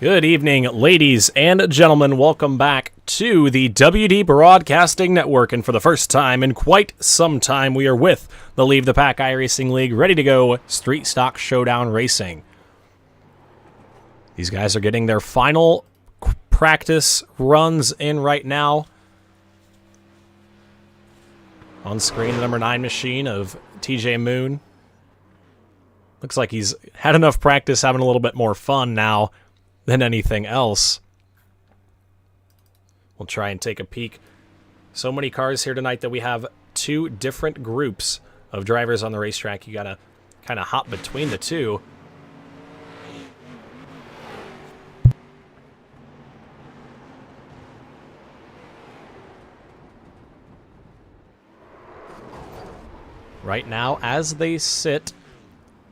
Good evening, ladies and gentlemen. Welcome back to the WD Broadcasting Network. And for the first time in quite some time, we are with the Leave the Pack iRacing League, ready to go street stock showdown racing. These guys are getting their final practice runs in right now. On screen, the number 9 machine of TJ Moon. Looks like he's had enough practice, having a little bit more fun now than anything else. We'll try and take a peek. So many cars here tonight that we have two different groups of drivers on the racetrack. You gotta kind of hop between the two. Right now, as they sit,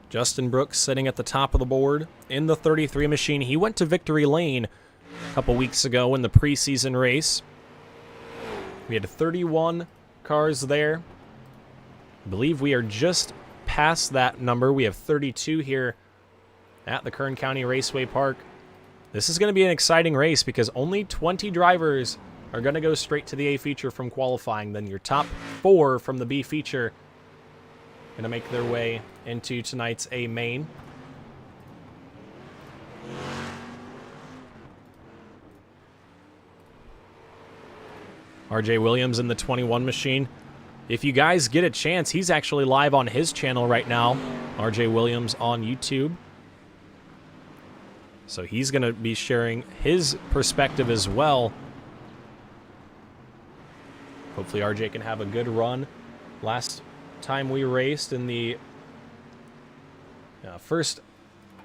Justin Brooks sitting at the top of the board in the 33 machine. He went to victory lane a couple weeks ago in the preseason race. We had 31 cars there. I believe we are just past that number. We have 32 here at the Kern County Raceway Park. This is going to be an exciting race because only 20 drivers are going to go straight to the A feature from qualifying. Then your top 4 from the B feature going to make their way into tonight's A main. RJ Williams in the 21 machine. If you guys get a chance, he's actually live on his channel right now, RJ Williams on YouTube. So he's going to be sharing his perspective as well. Hopefully RJ can have a good run. Last time we raced in the first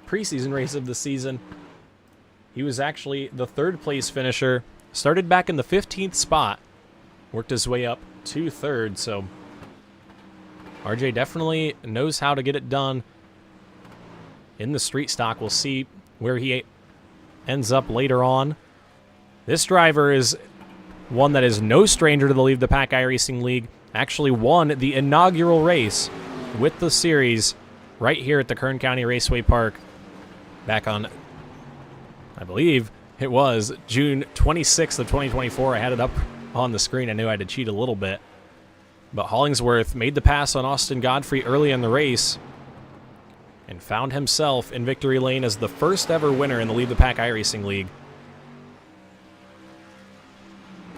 preseason race of the season, he was actually the 3rd place finisher. Started back in the 15th spot, worked his way up to 3rd. So RJ definitely knows how to get it done in the street stock. We'll see where he ends up later on. This driver is one that is no stranger to the Leave the Pack iRacing League. Actually won the inaugural race with the series right here at the Kern County Raceway Park back on, I believe it was June 26th of 2024. I had it up on the screen. I knew I had to cheat a little bit. But Hollingsworth made the pass on Austin Godfrey early in the race and found himself in victory lane as the first ever winner in the Leave the Pack iRacing League.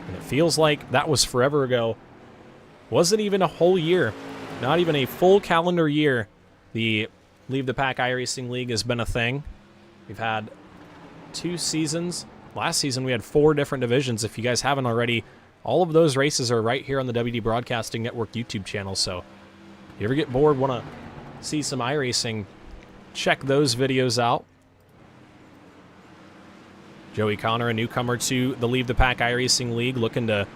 And it feels like that was forever ago. Wasn't even a whole year, not even a full calendar year, the Leave the Pack iRacing League has been a thing. We've had 2 seasons. Last season we had 4 different divisions. If you guys haven't already, all of those races are right here on the WD Broadcasting Network YouTube channel. So if you ever get bored, want to see some iRacing, check those videos out. Joey Connor, a newcomer to the Leave the Pack iRacing League, looking to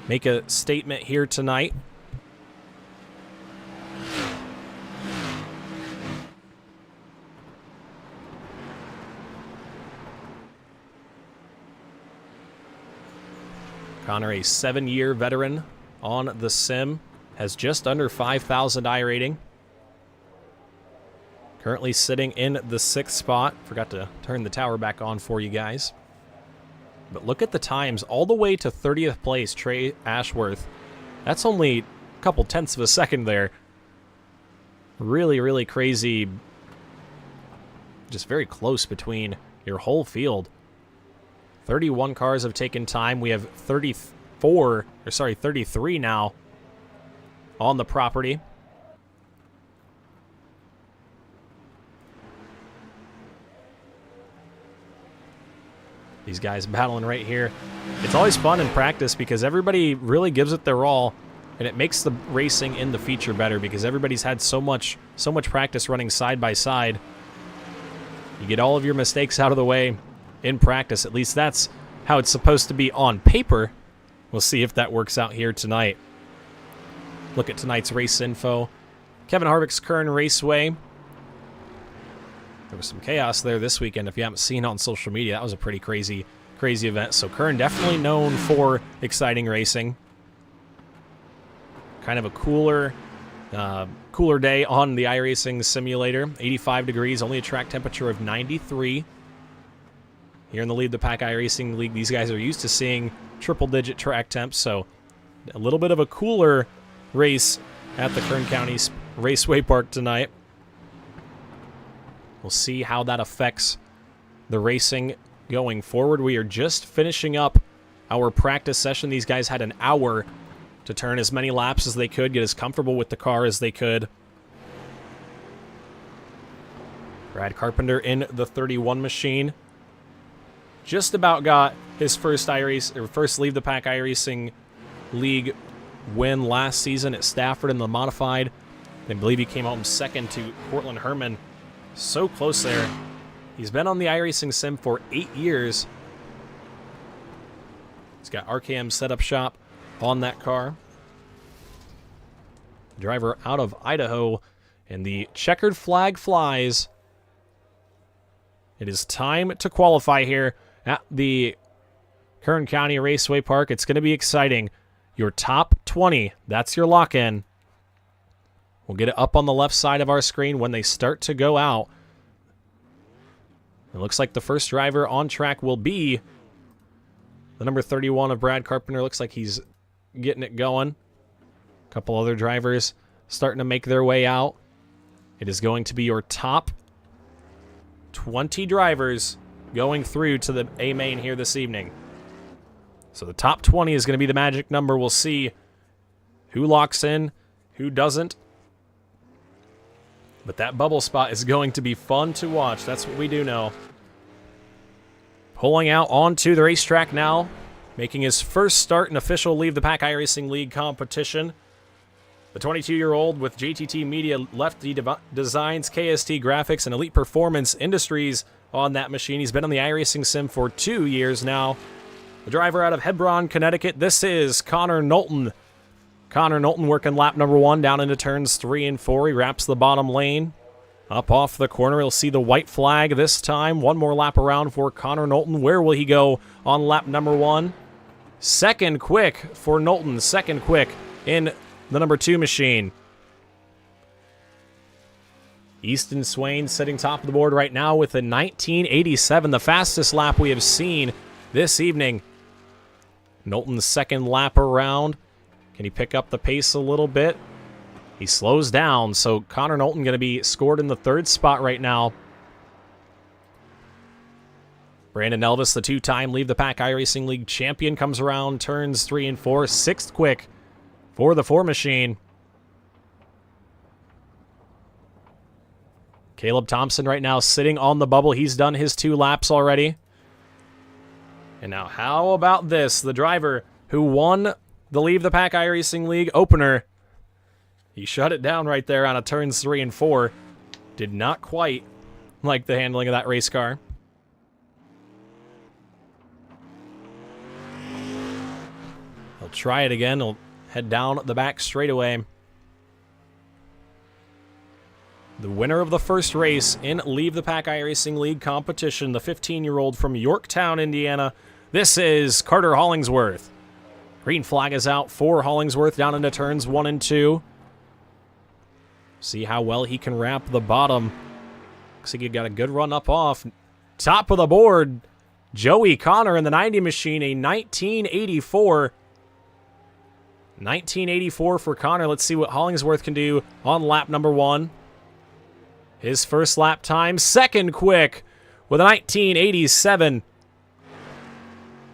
make a statement here tonight. Connor, a 7-year veteran on the sim, has just under 5,000 iRating. Currently sitting in the 6th spot. Forgot to turn the tower back on for you guys. But look at the times, all the way to 30th place, Trey Ashworth. That's only a couple tenths of a second there. Really, really crazy. Just very close between your whole field. 31 cars have taken time. We have 33 now on the property. These guys battling right here. It's always fun in practice because everybody really gives it their all, and it makes the racing in the feature better because everybody's had so much practice running side by side. You get all of your mistakes out of the way in practice. At least that's how it's supposed to be on paper. We'll see if that works out here tonight. Look at tonight's race info. Kevin Harvick's Kern Raceway. There was some chaos there this weekend. If you haven't seen it on social media, that was a pretty crazy event. So Kern definitely known for exciting racing. Kind of a cooler day on the iRacing simulator. 85 degrees, only a track temperature of 93. Here in the Lead the Pack iRacing League, these guys are used to seeing triple-digit track temps, so a little bit of a cooler race at the Kern County Raceway Park tonight. We'll see how that affects the racing going forward. We are just finishing up our practice session. These guys had an hour to turn as many laps as they could, get as comfortable with the car as they could. Brad Carpenter in the 31 machine. Just about got his first Leave the Pack iRacing League win last season at Stafford in the modified. I believe he came home second to Cortland Herman. So close there. He's been on the iRacing sim for 8 years. He's got RKM setup shop on that car. Driver out of Idaho, and the checkered flag flies. It is time to qualify here at the Kern County Raceway Park. It's going to be exciting. Your top 20, that's your lock-in. We'll get it up on the left side of our screen when they start to go out. It looks like the first driver on track will be the number 31 of Brad Carpenter. Looks like he's getting it going. A couple other drivers starting to make their way out. It is going to be your top 20 drivers going through to the A main here this evening. So the top 20 is going to be the magic number. We'll see who locks in, who doesn't. But that bubble spot is going to be fun to watch. That's what we do know. Pulling out onto the racetrack now, making his first start in official Leave the Pack iRacing League competition. The 22-year-old with JTT Media, Lefty Designs, KST Graphics, and Elite Performance Industries on that machine. He's been on the iRacing sim for 2 years now. The driver out of Hebron, Connecticut, this is Connor Knowlton. Connor Knowlton working lap number 1 down into turns 3 and 4. He wraps the bottom lane. Up off the corner, he'll see the white flag this time. One more lap around for Connor Knowlton. Where will he go on lap number 1? Second quick for Knowlton. Second quick in the number 2 machine. Easton Swain sitting top of the board right now with a 1987, the fastest lap we have seen this evening. Knowlton's second lap around. Can he pick up the pace a little bit? He slows down, so Connor Knowlton going to be scored in the 3rd spot right now. Brandon Elvis, the 2-time Leave the Pack iRacing League champion, comes around turns 3 and 4. 6th quick for the 4 machine. Caleb Thompson right now sitting on the bubble. He's done his 2 laps already. And now how about this? The driver who won the Leave the Pack iRacing League opener. He shut it down right there on a turns 3 and 4. Did not quite like the handling of that race car. He'll try it again. He'll head down the back straightaway. The winner of the first race in Leave the Pack iRacing League competition, the 15-year-old from Yorktown, Indiana. This is Carter Hollingsworth. Green flag is out for Hollingsworth down into turns 1 and 2. See how well he can wrap the bottom. Looks like he got a good run up off. Top of the board, Joey Connor in the 90 machine, a 1984. 1984 for Connor. Let's see what Hollingsworth can do on lap number 1. His first lap time, second quick with a 1987.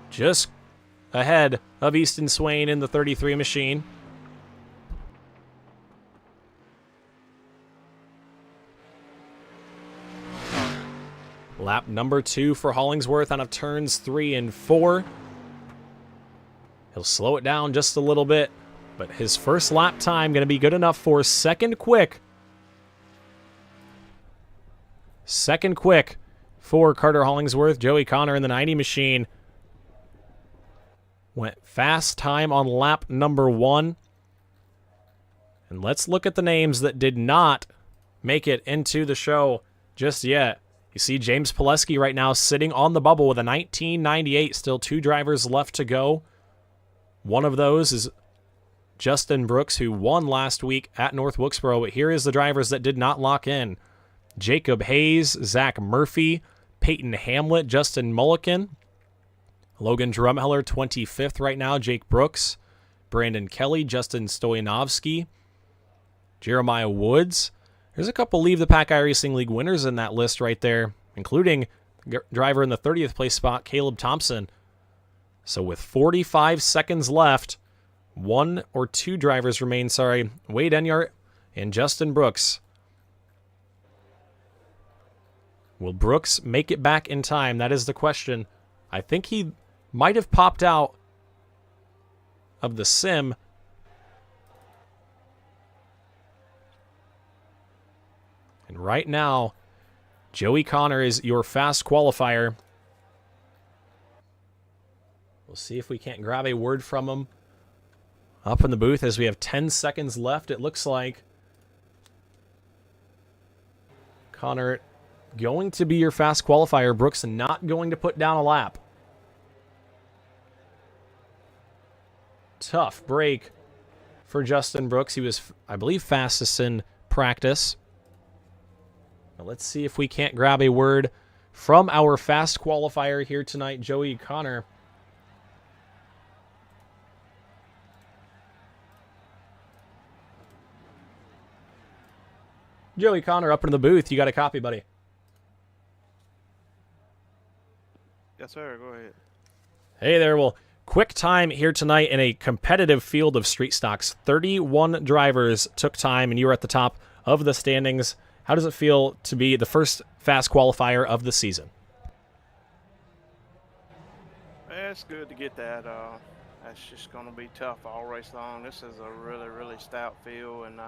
Just ahead of Easton Swain in the 33 machine. Lap number 2 for Hollingsworth out of turns 3 and 4. He'll slow it down just a little bit, but his first lap time going to be good enough for second quick. Second quick for Carter Hollingsworth. Joey Connor in the 90 machine went fast time on lap number 1. And let's look at the names that did not make it into the show just yet. You see James Pileski right now sitting on the bubble with a 1998. Still 2 drivers left to go. One of those is Justin Brooks, who won last week at North Wilkesboro. But here is the drivers that did not lock in. Jacob Hayes, Zach Murphy, Peyton Hamlet, Justin Mulliken. Logan Drumheller, 25th right now. Jake Brooks, Brandon Kelly, Justin Stoyanovsky, Jeremiah Woods. There's a couple Leave the Pack iRacing League winners in that list right there, including driver in the 30th place spot, Caleb Thompson. So with 45 seconds left, one or two drivers remain, Wade Enyart and Justin Brooks. Will Brooks make it back in time? That is the question. I think he might have popped out of the sim. And right now, Joey Connor is your fast qualifier. We'll see if we can't grab a word from him up in the booth as we have 10 seconds left, it looks like. Connor going to be your fast qualifier. Brooks not going to put down a lap. Tough break for Justin Brooks. He was, I believe, fastest in practice. Now let's see if we can't grab a word from our fast qualifier here tonight, Joey Connor. Joey Connor up into the booth. You got a copy, buddy? Yes, sir. Go ahead. Hey there. Well, quick time here tonight in a competitive field of street stocks. 31 drivers took time, and you were at the top of the standings. How does it feel to be the first fast qualifier of the season? It's good to get that. That's just going to be tough all race long. This is a really, really stout field, and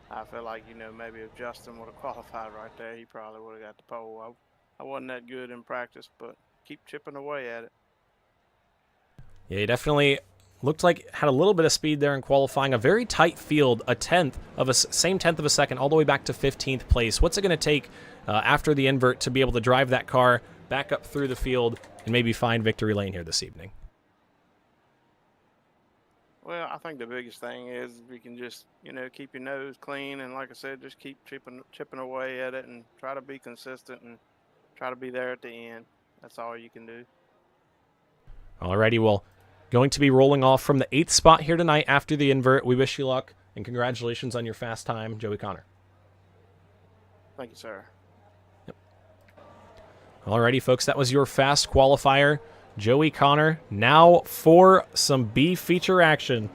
I feel like, maybe if Justin would have qualified right there, he probably would have got the pole. I wasn't that good in practice, but keep chipping away at it. Yeah, he definitely looked like had a little bit of speed there in qualifying. A very tight field, same tenth of a second, all the way back to 15th place. What's it going to take after the invert to be able to drive that car back up through the field and maybe find victory lane here this evening? Well, I think the biggest thing is we can just, keep your nose clean, and like I said, just keep chipping away at it and try to be consistent and try to be there at the end. That's all you can do. Alrighty, well, going to be rolling off from the 8th spot here tonight after the invert. We wish you luck, and congratulations on your fast time, Joey Connor. Thank you, sir. Yep. Alrighty, folks, that was your fast qualifier, Joey Connor. Now for some B feature action.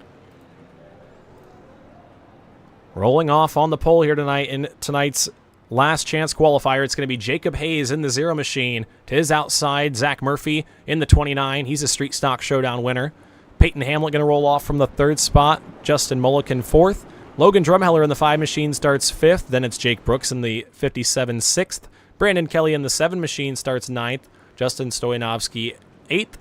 Rolling off on the pole here tonight in tonight's last chance qualifier. It's going to be Jacob Hayes in the Zero Machine. To his outside, Zach Murphy in the 29. He's a Street Stock Showdown winner. Peyton Hamlet going to roll off from the 3rd spot. Justin Mulliken 4th. Logan Drumheller in the 5 Machine starts 5th. Then it's Jake Brooks in the 57 6th. Brandon Kelly in the 7 Machine starts 9th. Justin Stoyanovsky 8th.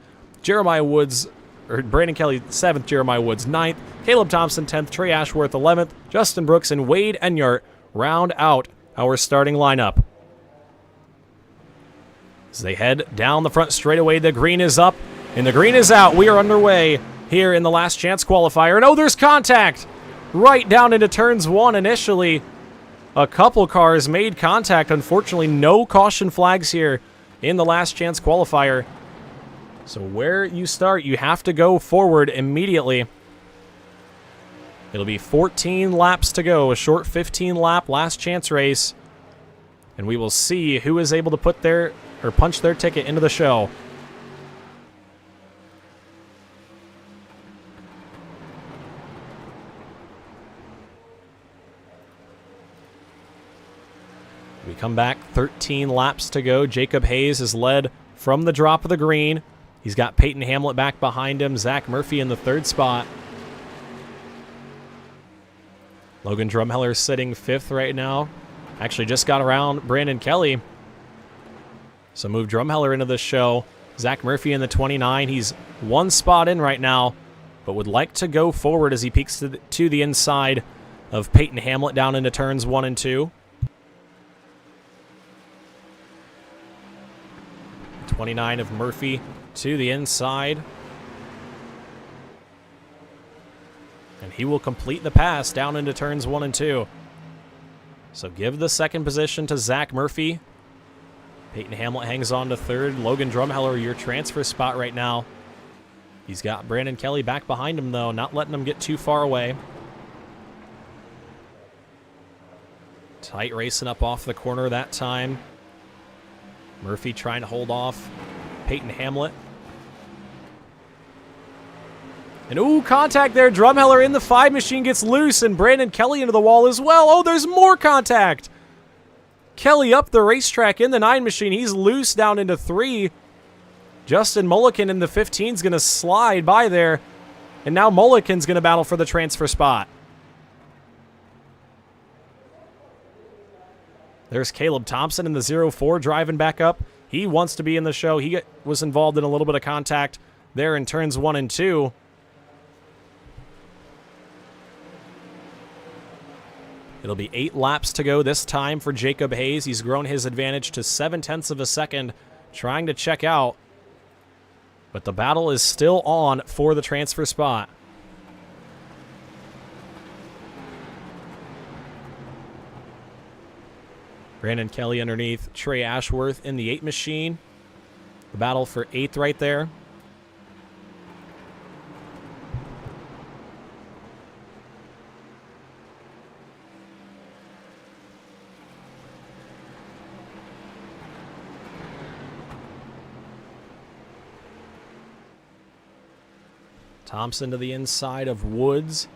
Brandon Kelly 7th. Jeremiah Woods 9th. Caleb Thompson 10th. Trey Ashworth 11th. Justin Brooks and Wade Enyart round out our starting lineup. As they head down the front straightaway, the green is up and the green is out. We are underway here in the last chance qualifier. And there's contact right down into turns 1 initially. A couple cars made contact. Unfortunately, no caution flags here in the last chance qualifier. So where you start, you have to go forward immediately. It'll be 14 laps to go, a short 15-lap last chance race. And we will see who is able to punch their ticket into the show. We come back, 13 laps to go. Jacob Hayes is led from the drop of the green. He's got Peyton Hamlet back behind him, Zach Murphy in the 3rd spot. Logan Drumheller sitting 5th right now. Actually just got around Brandon Kelly. So move Drumheller into the show. Zach Murphy in the 29. He's 1 spot in right now, but would like to go forward as he peeks to the inside of Peyton Hamlet down into turns 1 and 2. 29 of Murphy to the inside. And he will complete the pass down into turns 1 and 2. So give the second position to Zach Murphy. Peyton Hamlet hangs on to third. Logan Drumheller, your transfer spot right now. He's got Brandon Kelly back behind him, though, not letting him get too far away. Tight racing up off the corner that time. Murphy trying to hold off Peyton Hamlet. And ooh, contact there. Drumheller in the 5 machine gets loose, and Brandon Kelly into the wall as well. Oh, there's more contact. Kelly up the racetrack in the 9 machine. He's loose down into 3. Justin Mulliken in the 15 is going to slide by there. And now Mulliken's going to battle for the transfer spot. There's Caleb Thompson in the 04 driving back up. He wants to be in the show. He was involved in a little bit of contact there in turns 1 and 2. It'll be 8 laps to go this time for Jacob Hayes. He's grown his advantage to 0.7 of a second, trying to check out. But the battle is still on for the transfer spot. Brandon Kelly underneath Trey Ashworth in the 8 machine. The battle for 8th right there. Thompson to the inside of Woods.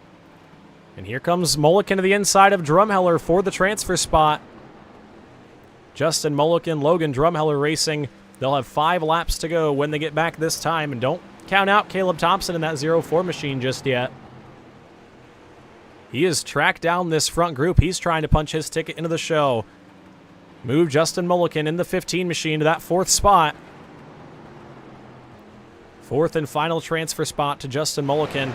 And here comes Mulliken to the inside of Drumheller for the transfer spot. Justin Mulliken, Logan Drumheller racing. They'll have 5 laps to go when they get back this time. And don't count out Caleb Thompson in that 04 machine just yet. He has tracked down this front group. He's trying to punch his ticket into the show. Move Justin Mulliken in the 15 machine to that 4th spot. 4th and final transfer spot to Justin Mulliken.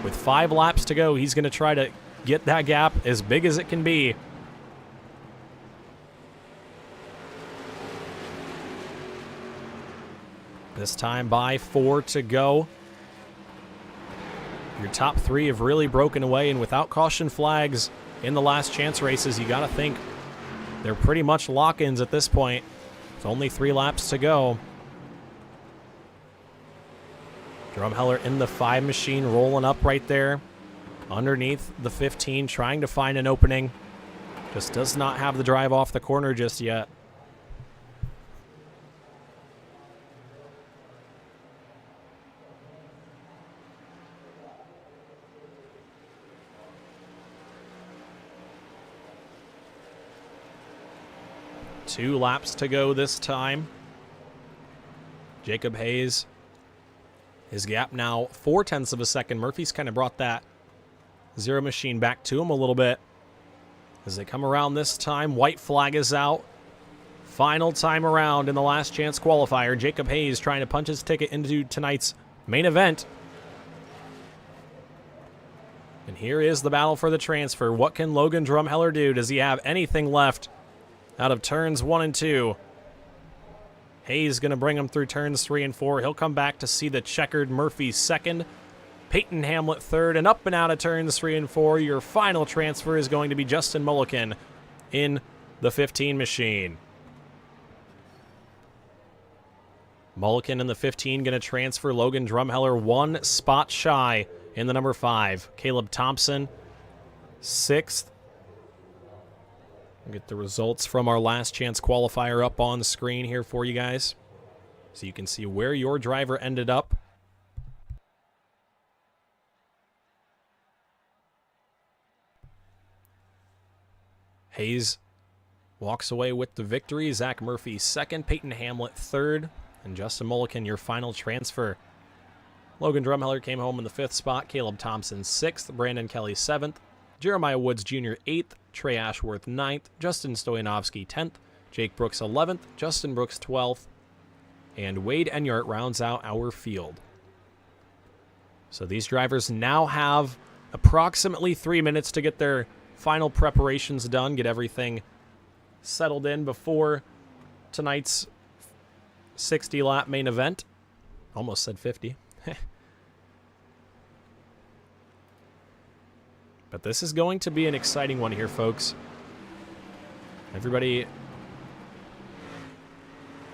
With 5 laps to go, he's going to try to get that gap as big as it can be. This time by 4 to go. Your top 3 have really broken away, and without caution flags in the last chance races, you got to think they're pretty much lock-ins at this point. With only 3 laps to go. Drumheller in the 5 machine, rolling up right there underneath the 15, trying to find an opening. Just does not have the drive off the corner just yet. Two laps to go this time. Jacob Hayes. His gap now 0.4 of a second. Murphy's kind of brought that 0 machine back to him a little bit. As they come around this time, white flag is out. Final time around in the last chance qualifier. Jacob Hayes trying to punch his ticket into tonight's main event. And here is the battle for the transfer. What can Logan Drumheller do? Does he have anything left out of turns 1 and 2? Hayes going to bring him through turns 3 and 4. He'll come back to see the checkered Murphy 2nd. Peyton Hamlet 3rd. And up and out of turns 3 and 4, your final transfer is going to be Justin Mulliken in the 15 machine. Mulliken in the 15 going to transfer. Logan Drumheller 1 spot shy in the number 5. Caleb Thompson 6th. We'll get the results from our last chance qualifier up on the screen here for you guys, so you can see where your driver ended up. Hayes walks away with the victory. Zach Murphy 2nd, Peyton Hamlet 3rd, and Justin Mulliken your final transfer. Logan Drumheller came home in the 5th spot. Caleb Thompson 6th, Brandon Kelly 7th, Jeremiah Woods Jr. 8th, Trey Ashworth 9th, Justin Stoyanovsky 10th, Jake Brooks 11th, Justin Brooks 12th, and Wade Enyart rounds out our field. So these drivers now have approximately 3 minutes to get their final preparations done, get everything settled in before tonight's 60-lap main event. Almost said 50. But this is going to be an exciting one here, folks. Everybody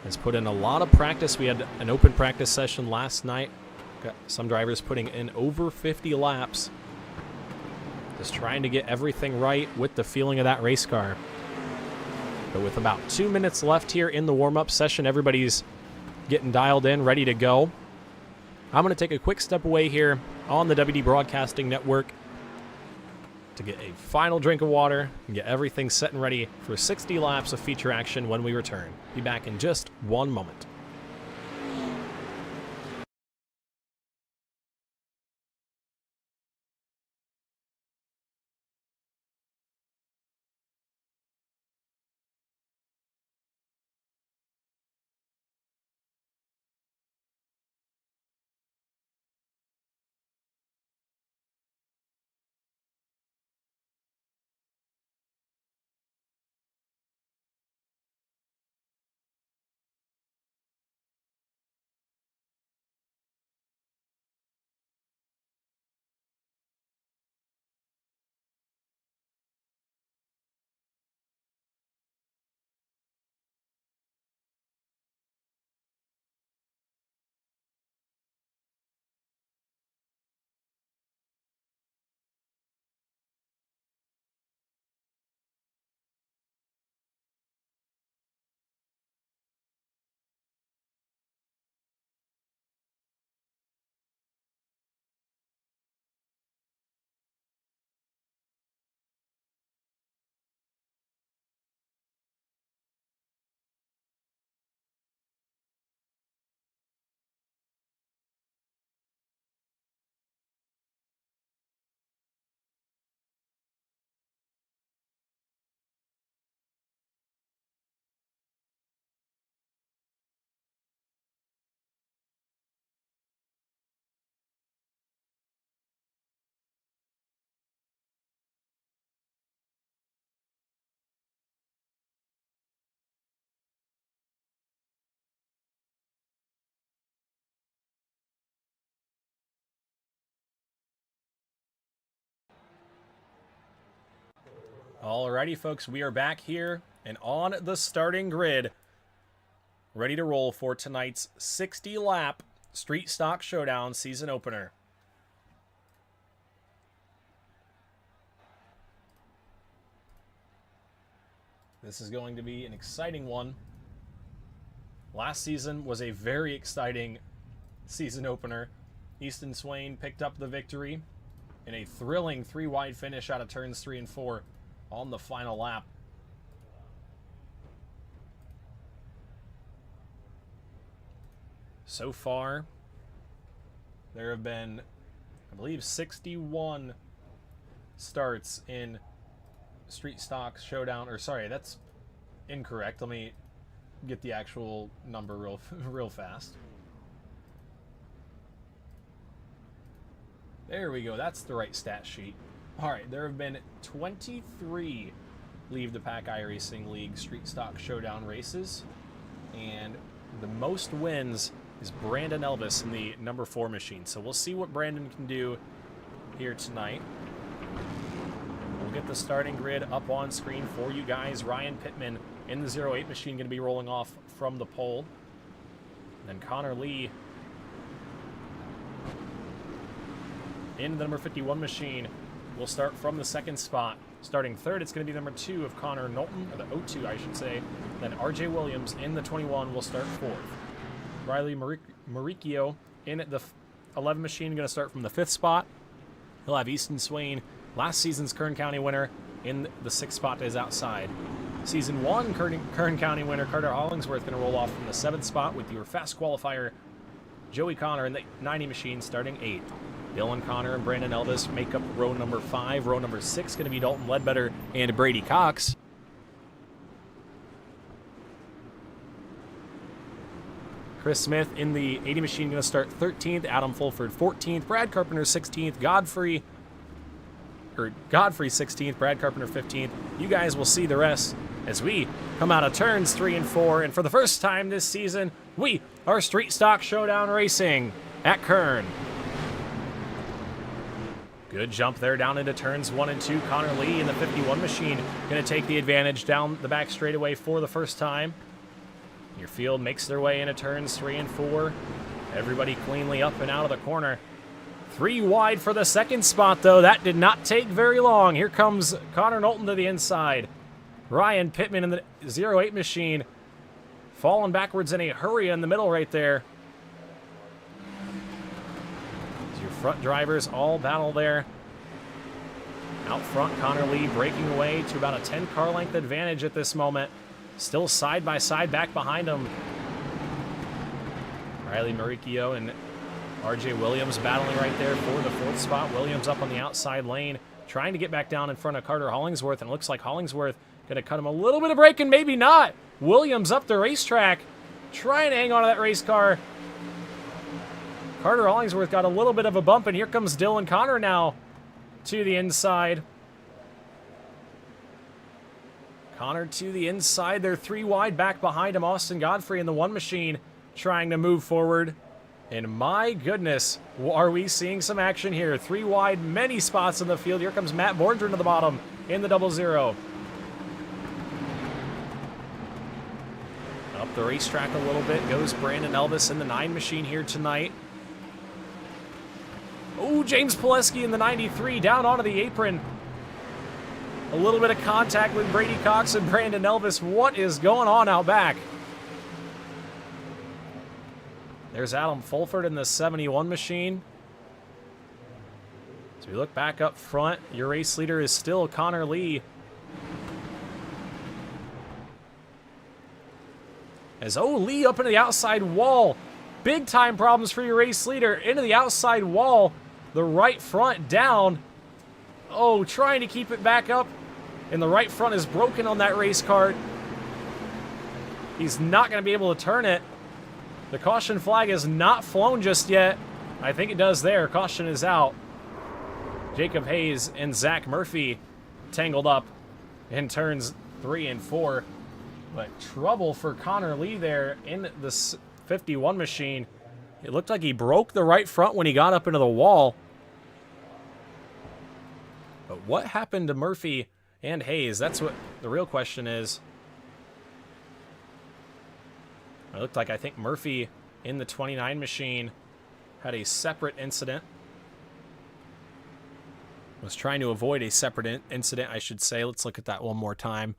has put in a lot of practice. We had an open practice session last night. Got some drivers putting in over 50 laps. Just trying to get everything right with the feeling of that race car. But with about 2 minutes left here in the warm-up session, everybody's getting dialed in, ready to go. I'm going to take a quick step away here on the WD Broadcasting Network to get a final drink of water and get everything set and ready for 60 laps of feature action when we return. Be back in just one moment. Alrighty, folks, we are back here and on the starting grid, ready to roll for tonight's 60-lap Street Stock Showdown season opener. This is going to be an exciting one. Last season was a very exciting season opener. Easton Swain picked up the victory in a thrilling 3-wide finish out of turns 3 and 4 on the final lap. So far, there have been, I believe, 61 starts in Street Stock Showdown, or sorry, that's incorrect. Let me get the actual number real fast. There we go. That's the right stat sheet. All right, there have been 23 Leave the Pack iRacing League Street Stock Showdown races, and the most wins is Brandon Elvis in the number 4 machine. So we'll see what Brandon can do here tonight. We'll get the starting grid up on screen for you guys. Ryan Pittman in the 08 machine going to be rolling off from the pole. And then Connor Lee in the number 51 machine will start from the 2nd spot. Starting 3rd, it's going to be number 2 of Connor Knowlton, or the 02, I should say. Then RJ Williams in the 21 will start 4th. Riley Maricchio in the 11 machine, going to start from the 5th spot. He'll have Easton Swain, last season's Kern County winner, in the 6th spot is outside. Season 1 Kern County winner Carter Hollingsworth going to roll off from the 7th spot with your fast qualifier Joey Connor in the 90 machine starting 8th. Dylan Connor and Brandon Elvis make up row number 5. Row number 6 going to be Dalton Ledbetter and Brady Cox. Chris Smith in the 80 machine going to start 13th. Adam Fulford 14th. Brad Carpenter 16th. Godfrey 16th. Brad Carpenter 15th. You guys will see the rest as we come out of turns 3 and 4. And for the first time this season, we are Street Stock Showdown racing at Kern. Good jump there down into turns 1 and 2. Connor Lee in the 51 machine going to take the advantage down the back straightaway for the first time. Your field makes their way into turns 3 and 4. Everybody cleanly up and out of the corner. 3 wide for the second spot, though. That did not take very long. Here comes Connor Knowlton to the inside. Ryan Pittman in the 08 machine. Falling backwards in a hurry in the middle right there. So your front drivers all battle there. Out front, Connor Lee breaking away to about a 10-car length advantage at this moment. Still side by side back behind him. Riley Maricchio and RJ Williams battling right there for the 4th spot. Williams up on the outside lane, trying to get back down in front of Carter Hollingsworth, and it looks like Hollingsworth going to cut him a little bit of break, and maybe not. Williams up the racetrack, trying to hang on to that race car. Carter Hollingsworth got a little bit of a bump, and here comes Dylan Connor now to the inside. Connor to the inside. They're 3 wide back behind him. Austin Godfrey in the 1 machine trying to move forward. And my goodness, are we seeing some action here. 3 wide, many spots in the field. Here comes Matt Borndren to the bottom in the 00. Up the racetrack a little bit goes Brandon Elvis in the 9 machine here tonight. Oh, James Pileski in the 93 down onto the apron. A little bit of contact with Brady Cox and Brandon Elvis. What is going on out back? There's Adam Fulford in the 71 machine. So we look back up front. Your race leader is still Connor Lee. As Lee up into the outside wall. Big time problems for your race leader. Into the outside wall. The right front down. Trying to keep it back up. And the right front is broken on that race car. He's not going to be able to turn it. The caution flag is not flown just yet. I think it does there. Caution is out. Jacob Hayes and Zach Murphy tangled up in turns 3 and 4. But trouble for Connor Lee there in the 51 machine. It looked like he broke the right front when he got up into the wall. But what happened to Murphy and Hayes? That's what the real question is. It looked like, I think, Murphy in the 29 machine had a separate incident. Was trying to avoid a separate incident, I should say. Let's look at that one more time.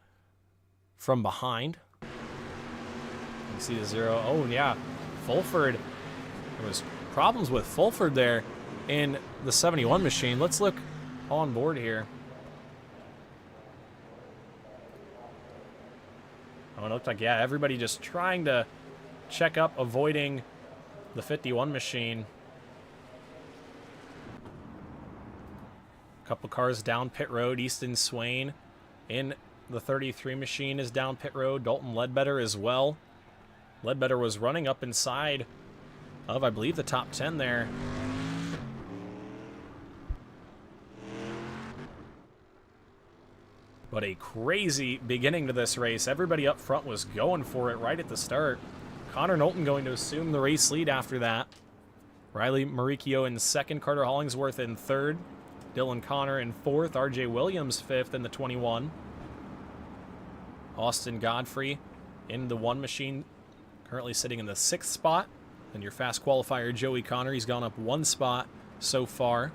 From behind. You can see the 0. Oh, yeah. Fulford. There was problems with Fulford there in the 71 machine. Let's look on board here. It looked like, yeah, everybody just trying to check up, avoiding the 51 machine. A couple cars down pit road. Easton Swain in the 33 machine is down pit road. Dalton Ledbetter as well. Ledbetter was running up inside of, I believe, the top 10 there. But a crazy beginning to this race. Everybody up front was going for it right at the start. Connor Knowlton going to assume the race lead after that. Riley Maricchio in 2nd. Carter Hollingsworth in 3rd. Dylan Connor in 4th. RJ Williams 5th in the 21. Austin Godfrey in the 1 machine. Currently sitting in the 6th spot. And your fast qualifier, Joey Connor, he's gone up 1 spot so far.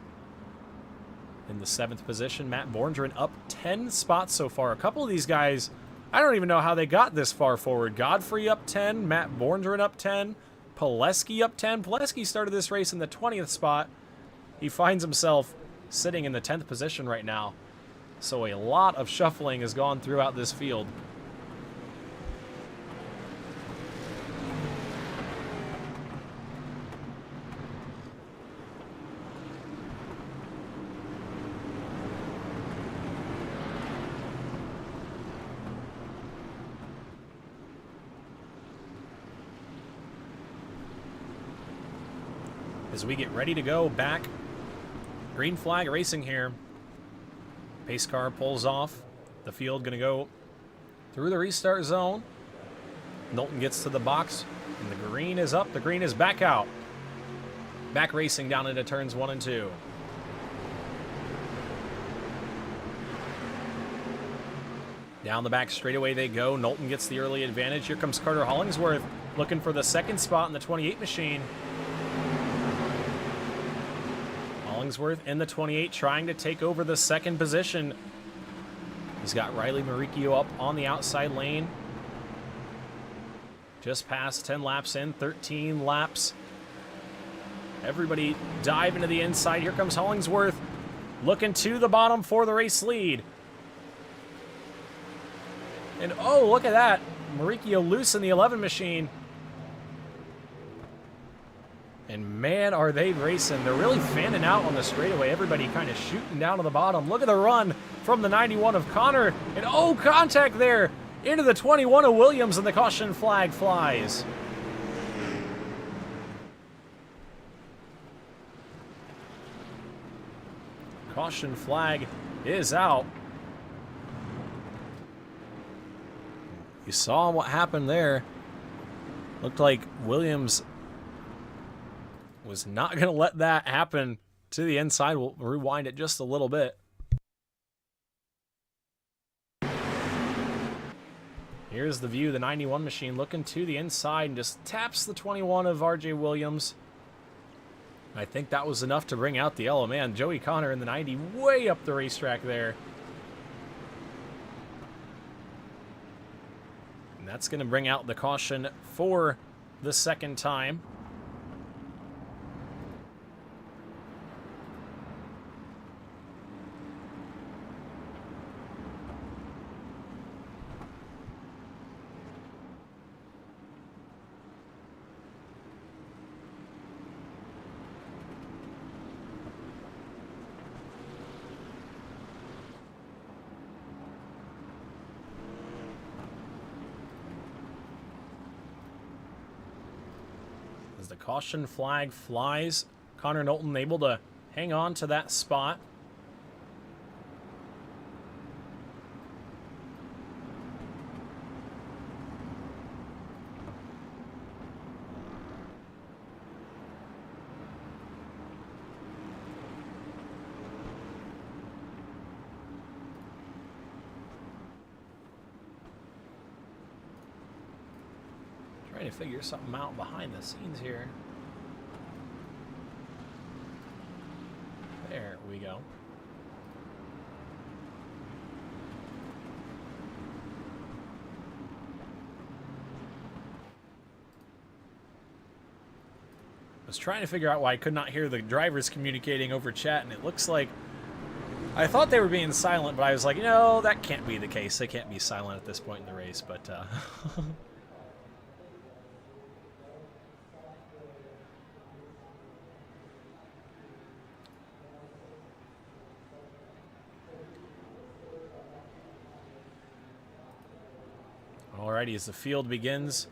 In the 7th position, Matt Borndren up 10 spots so far. A couple of these guys, I don't even know how they got this far forward. Godfrey up 10, Matt Borndren up 10, Pileski up 10. Pileski started this race in the 20th spot. He finds himself sitting in the 10th position right now. So a lot of shuffling has gone throughout this field. As we get ready to go back, green flag racing here. Pace car pulls off. The field going to go through the restart zone. Knowlton gets to the box, and the green is up. The green is back out. Back racing down into turns 1 and 2. Down the back straightaway they go. Knowlton gets the early advantage. Here comes Carter Hollingsworth looking for the second spot in the 28 machine. Hollingsworth in the 28 trying to take over the second position. He's got Riley Maricchio up on the outside lane. Just past 10 laps in, 13 laps. Everybody dive into the inside. Here comes Hollingsworth looking to the bottom for the race lead. And oh, look at that. Maricchio loose in the 11 machine. And man, are they racing. They're really fanning out on the straightaway. Everybody kind of shooting down to the bottom. Look at the run from the 91 of Connor. And oh, contact there into the 21 of Williams, and the caution flag flies. Caution flag is out. You saw what happened there. Looked like Williams was not going to let that happen to the inside. We'll rewind it just a little bit. Here's the view. The 91 machine looking to the inside and just taps the 21 of RJ Williams. I think that was enough to bring out the yellow. Man, Joey Connor in the 90 way up the racetrack there. And that's going to bring out the caution for the second time. As the caution flag flies, Connor Knowlton able to hang on to that spot. Trying to figure something out behind the scenes here. There we go. I was trying to figure out why I could not hear the drivers communicating over chat, and it looks like I thought they were being silent, but I was like, no, that can't be the case. They can't be silent at this point in the race, but alrighty, as the field begins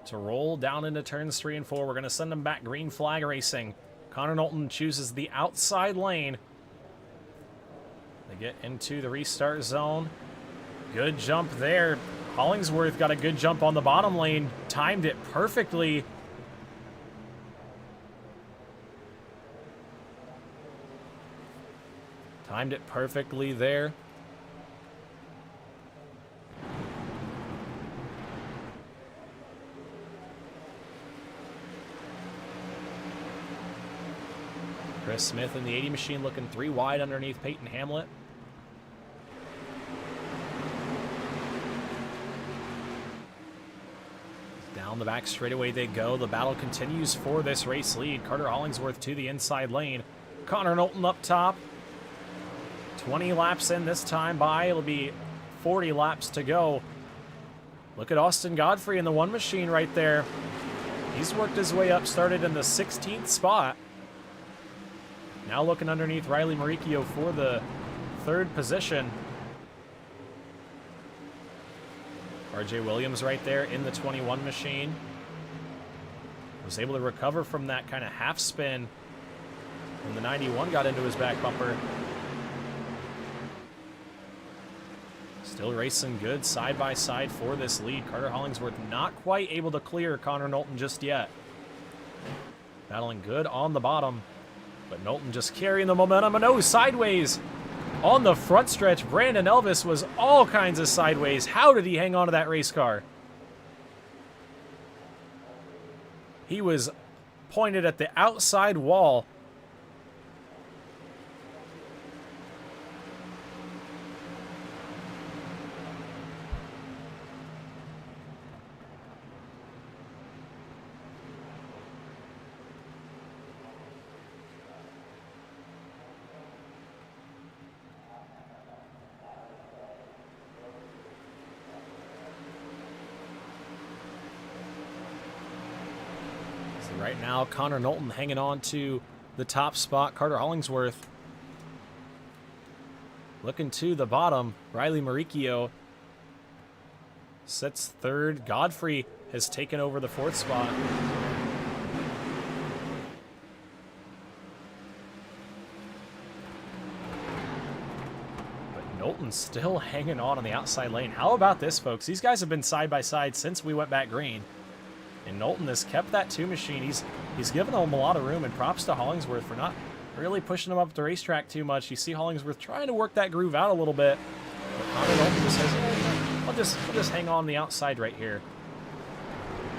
to roll down into turns 3 and 4, we're going to send them back green flag racing. Connor Knowlton chooses the outside lane. They get into the restart zone. Good jump there. Hollingsworth got a good jump on the bottom lane. Timed it perfectly. Timed it perfectly there. Chris Smith in the 80 machine looking 3 wide underneath Peyton Hamlet. Down the back straightaway they go. The battle continues for this race lead. Carter Hollingsworth to the inside lane. Connor Knowlton up top. 20 laps in this time by. It'll be 40 laps to go. Look at Austin Godfrey in the 1 machine right there. He's worked his way up, started in the 16th spot. Now looking underneath Riley Maricchio for the 3rd position. RJ Williams right there in the 21 machine. Was able to recover from that kind of half spin when the 91 got into his back bumper. Still racing good side by side for this lead. Carter Hollingsworth not quite able to clear Connor Knowlton just yet. Battling good on the bottom. But Knowlton just carrying the momentum, and oh, sideways on the front stretch, Brandon Elvis was all kinds of sideways. How did he hang on to that race car? He was pointed at the outside wall. Right now, Connor Knowlton hanging on to the top spot. Carter Hollingsworth looking to the bottom. Riley Maricchio sits third. Godfrey has taken over the fourth spot. But Knowlton's still hanging on the outside lane. How about this, folks? These guys have been side by side since we went back green. And Knowlton has kept that 2 machine. He's given them a lot of room, and props to Hollingsworth for not really pushing him up the racetrack too much. You see Hollingsworth trying to work that groove out a little bit. But Connor Knowlton just says, hey, I'll just hang on the outside right here.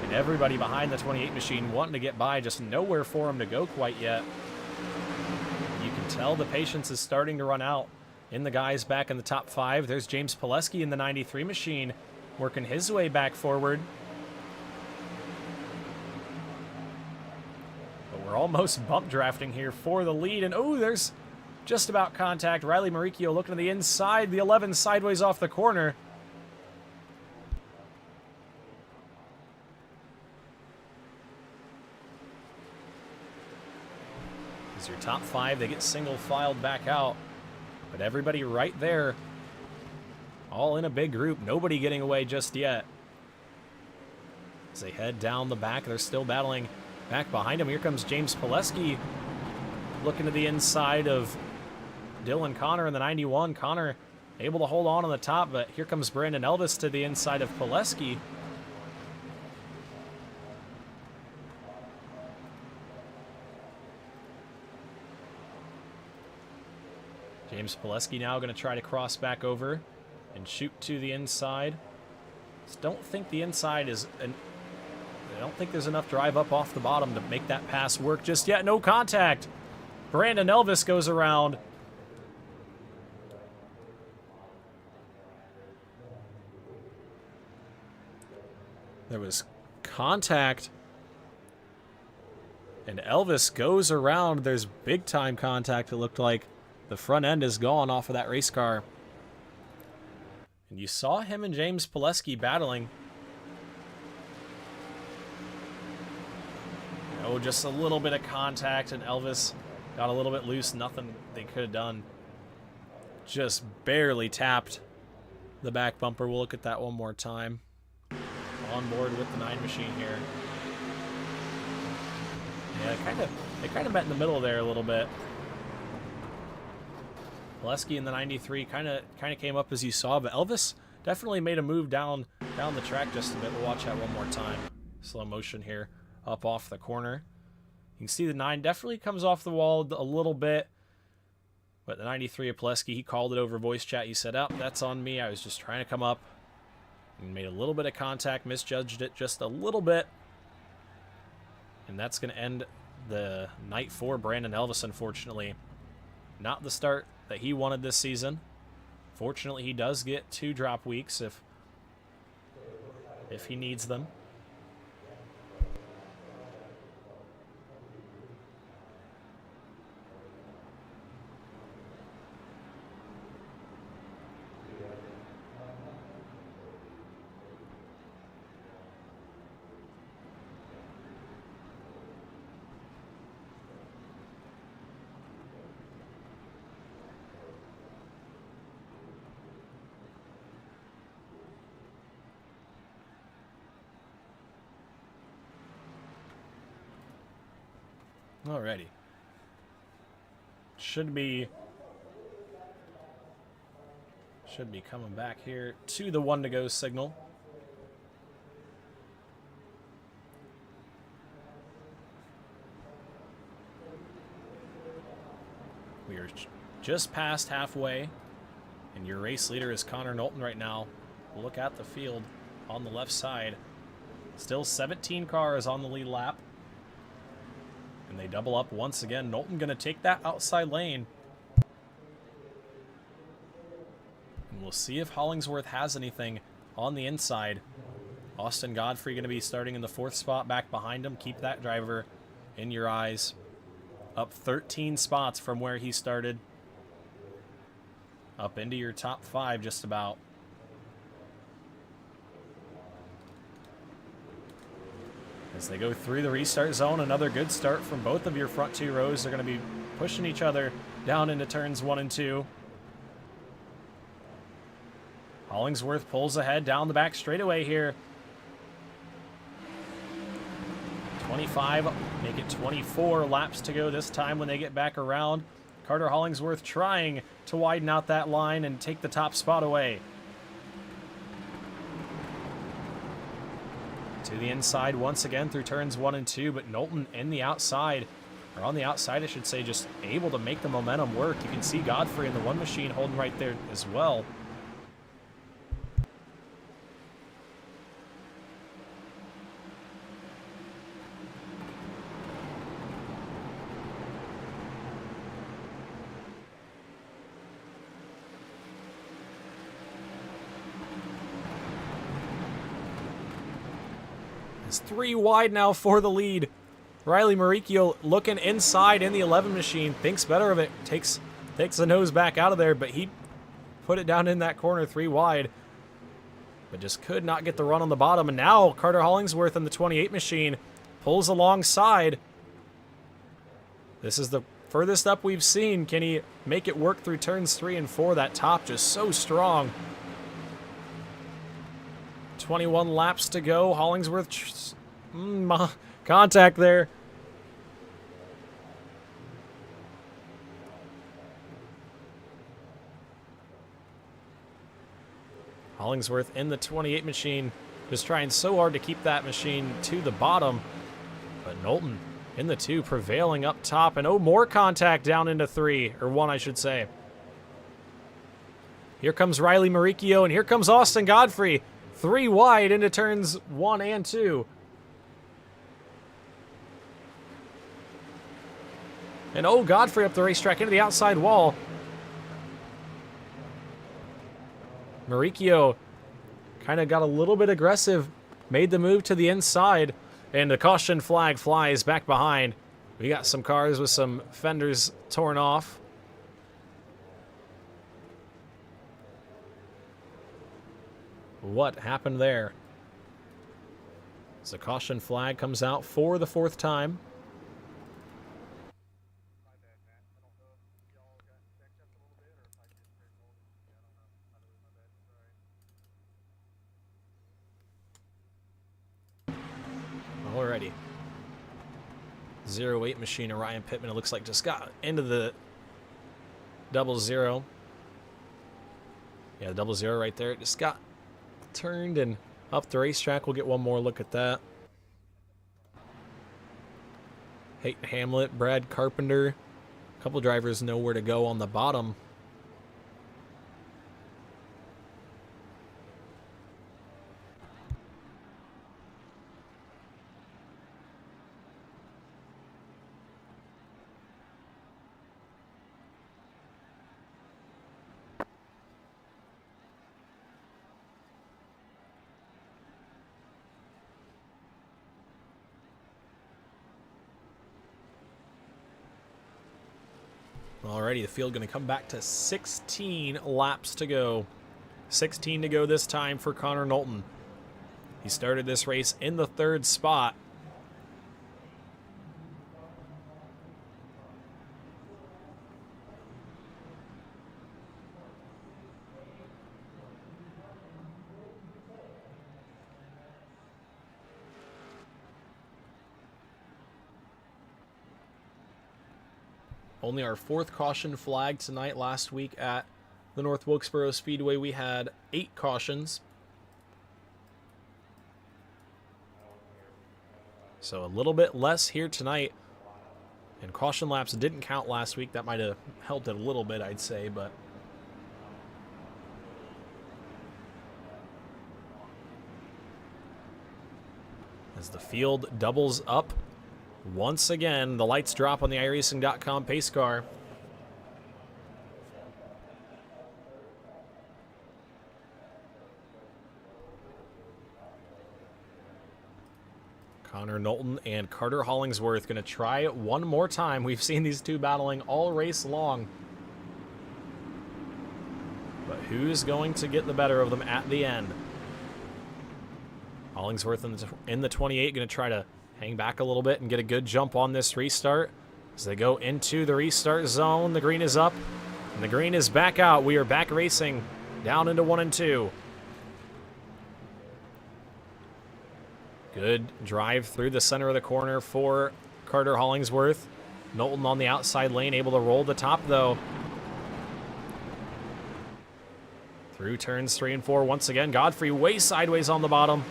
And everybody behind the 28 machine wanting to get by, just nowhere for him to go quite yet. You can tell the patience is starting to run out in the guys back in the top 5. There's James Pileski in the 93 machine working his way back forward. We're almost bump drafting here for the lead, and oh, there's just about contact. Riley Maricchio looking to the inside, the 11 sideways off the corner. As your top 5, they get single filed back out, but everybody right there, all in a big group, nobody getting away just yet. As they head down the back, they're still battling. Back behind him, here comes James Pileski looking to the inside of Dylan Connor in the 91. Connor able to hold on the top, but here comes Brandon Elvis to the inside of Pileski. James Pileski now going to try to cross back over and shoot to the inside. Just don't think the inside is I don't think there's enough drive up off the bottom to make that pass work just yet. No contact. Brandon Elvis goes around. There was contact. And Elvis goes around. There's big time contact, it looked like. The front end is gone off of that race car. And you saw him and James Pileski battling. Oh, just a little bit of contact, and Elvis got a little bit loose. Nothing they could have done. Just barely tapped the back bumper. We'll look at that one more time. On board with the 9 machine here. Yeah, they kind of met in the middle there a little bit. Pileski in the 93 kind of came up as you saw, but Elvis definitely made a move down the track just a bit. We'll watch that one more time. Slow motion here. Up off the corner. You can see the 9 definitely comes off the wall a little bit. But the 93 of Pileski, he called it over voice chat. He said, oh, that's on me. I was just trying to come up. And made a little bit of contact, misjudged it just a little bit. And that's going to end the night for Brandon Elvis, unfortunately. Not the start that he wanted this season. Fortunately, he does get 2 drop weeks if he needs them. Alrighty. Should be coming back here to the 1 to go signal. We are just past halfway. And your race leader is Connor Knowlton right now. Look at the field on the left side. Still 17 cars on the lead lap. And they double up once again. Knowlton going to take that outside lane. And we'll see if Hollingsworth has anything on the inside. Austin Godfrey going to be starting in the 4th spot back behind him. Keep that driver in your eyes. Up 13 spots from where he started. Up into your top 5 just about. As they go through the restart zone, another good start from both of your front 2 rows. They're going to be pushing each other down into turns 1 and 2. Hollingsworth pulls ahead down the back straightaway here. 25, make it 24 laps to go this time when they get back around. Carter Hollingsworth trying to widen out that line and take the top spot away. To the inside once again through turns 1 and 2, but Knowlton in the outside, or on the outside I should say, just able to make the momentum work. You can see Godfrey in the 1 machine holding right there as well. It's 3 wide now for the lead. Riley Maricchio looking inside in the 11 machine. Thinks better of it. Takes the nose back out of there, but he put it down in that corner 3 wide. But just could not get the run on the bottom. And now Carter Hollingsworth in the 28 machine pulls alongside. This is the furthest up we've seen. Can he make it work through turns 3 and 4? That top just so strong. 21 laps to go. Hollingsworth, contact there. Hollingsworth in the 28 machine, just trying so hard to keep that machine to the bottom. But Knowlton in the 2, prevailing up top. And more contact down into 3, or 1 I should say. Here comes Riley Maricchio, and here comes Austin Godfrey. 3 wide into turns 1 and 2. And Godfrey up the racetrack into the outside wall. Maricchio kind of got a little bit aggressive, made the move to the inside, and the caution flag flies back behind. We got some cars with some fenders torn off. What happened there? So caution flag comes out for the 4th time. Alrighty. 08 machine, Ryan Pittman, it looks like just got into the 00. Yeah, the 00 right there. It just got turned and up the racetrack. We'll get one more look at that. Hayden Hamlet, Brad Carpenter. A couple drivers know where to go on the bottom. Alrighty, the field going to come back to 16 laps to go. 16 to go this time for Connor Knowlton. He started this race in the 3rd spot. Only our 4th caution flag tonight. Last week at the North Wilkesboro Speedway, we had 8 cautions. So a little bit less here tonight. And caution laps didn't count last week. That might have helped it a little bit, I'd say, but as the field doubles up once again, the lights drop on the iRacing.com pace car. Connor Knowlton and Carter Hollingsworth going to try it one more time. We've seen these two battling all race long. But who's going to get the better of them at the end? Hollingsworth in the 28 going to try to hang back a little bit and get a good jump on this restart. As they go into the restart zone, the green is up and the green is back out. We are back racing down into 1 and 2. Good drive through the center of the corner for Carter Hollingsworth. Knowlton on the outside lane, able to roll the top, though. Through turns 3 and 4 once again. Godfrey way sideways on the bottom.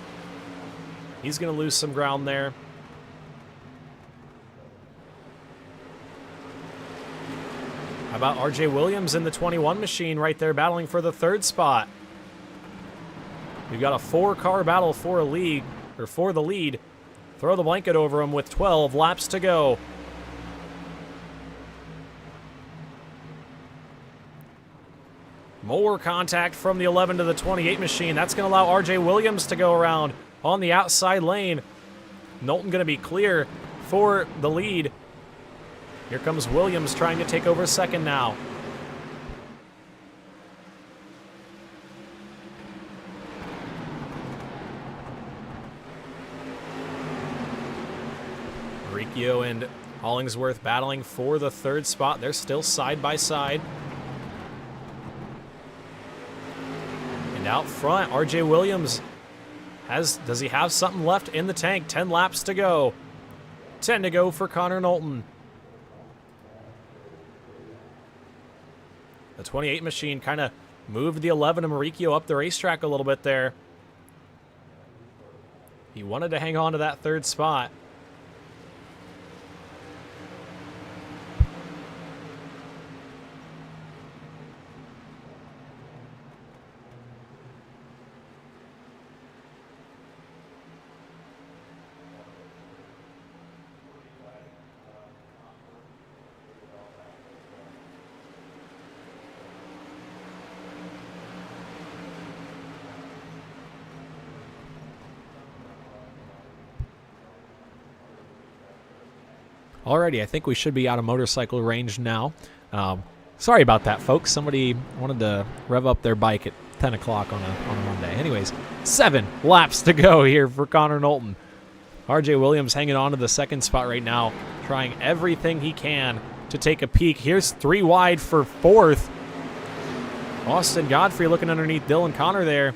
He's going to lose some ground there. How about RJ Williams in the 21 machine right there battling for the 3rd spot? We've got a 4-car battle for a lead. Or for the lead. Throw the blanket over him with 12 laps to go. More contact from the 11 to the 28 machine. That's going to allow RJ Williams to go around on the outside lane. Knowlton going to be clear for the lead. Here comes Williams trying to take over second now. Riccio and Hollingsworth battling for the 3rd spot. They're still side by side. And out front, RJ Williams does he have something left in the tank? 10 laps to go. 10 to go for Connor Knowlton. The 28 machine kind of moved the 11 of Riccio up the racetrack a little bit there. He wanted to hang on to that 3rd spot. Alrighty, I think we should be out of motorcycle range now. Sorry about that, folks. Somebody wanted to rev up their bike at 10 o'clock on a Monday. Anyways, 7 laps to go here for Connor Knowlton. RJ Williams hanging on to the 2nd spot right now, trying everything he can to take a peek. Here's 3 wide for 4th. Austin Godfrey looking underneath Dylan Connor there.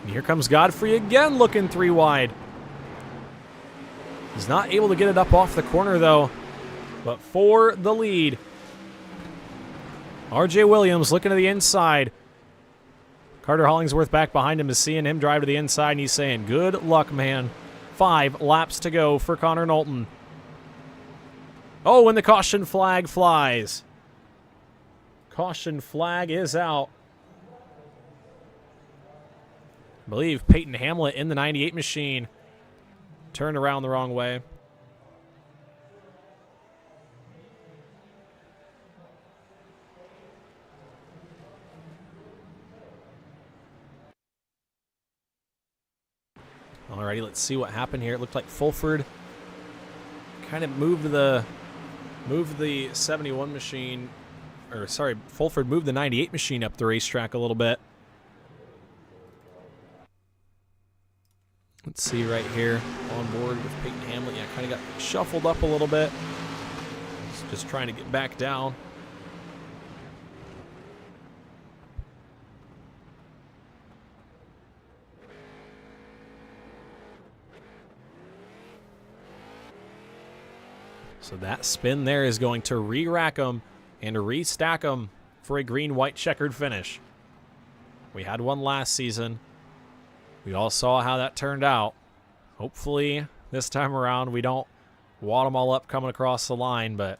Here comes Godfrey again, looking 3 wide. He's not able to get it up off the corner, though. But for the lead, RJ Williams looking to the inside. Carter Hollingsworth back behind him is seeing him drive to the inside, and he's saying, good luck, man. 5 laps to go for Connor Knowlton. Oh, and the caution flag flies. Caution flag is out. I believe Peyton Hamlet in the 98 machine turned around the wrong way. Alrighty, let's see what happened here. It looked like Fulford kind of moved the 71 machine, or sorry, Fulford moved the 98 machine up the racetrack a little bit. Let's see right here on board with Peyton Hamlet. Yeah, kind of got shuffled up a little bit. Just trying to get back down. So that spin there is going to re-rack them and restack them for a green-white checkered finish. We had one last season. We all saw how that turned out. Hopefully, this time around, we don't wad them all up coming across the line, but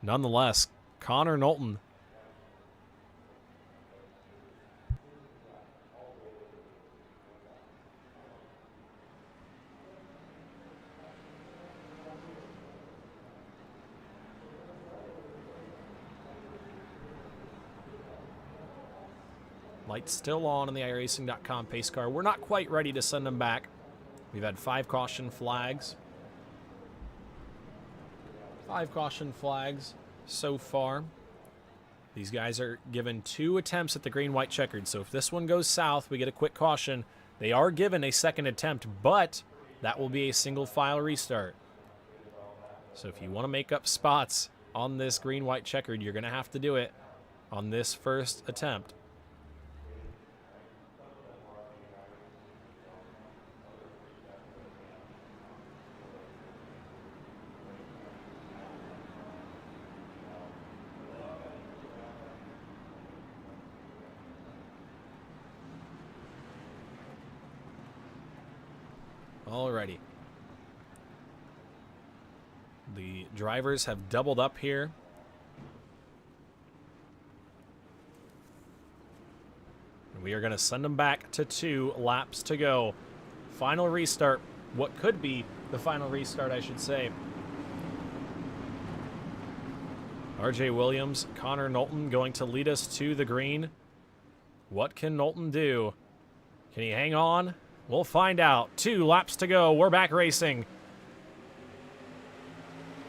nonetheless, Connor Knowlton. Lights still on in the iRacing.com pace car. We're not quite ready to send them back. We've had 5 caution flags. 5 caution flags so far. These guys are given 2 attempts at the green-white checkered. So if this one goes south, we get a quick caution. They are given a second attempt, but that will be a single file restart. So if you want to make up spots on this green-white checkered, you're going to have to do it on this first attempt. Alrighty. The drivers have doubled up here. And we are going to send them back to 2 laps to go. Final restart. What could be the final restart, I should say. RJ Williams, Connor Knowlton going to lead us to the green. What can Knowlton do? Can he hang on? We'll find out. 2 laps to go. We're back racing.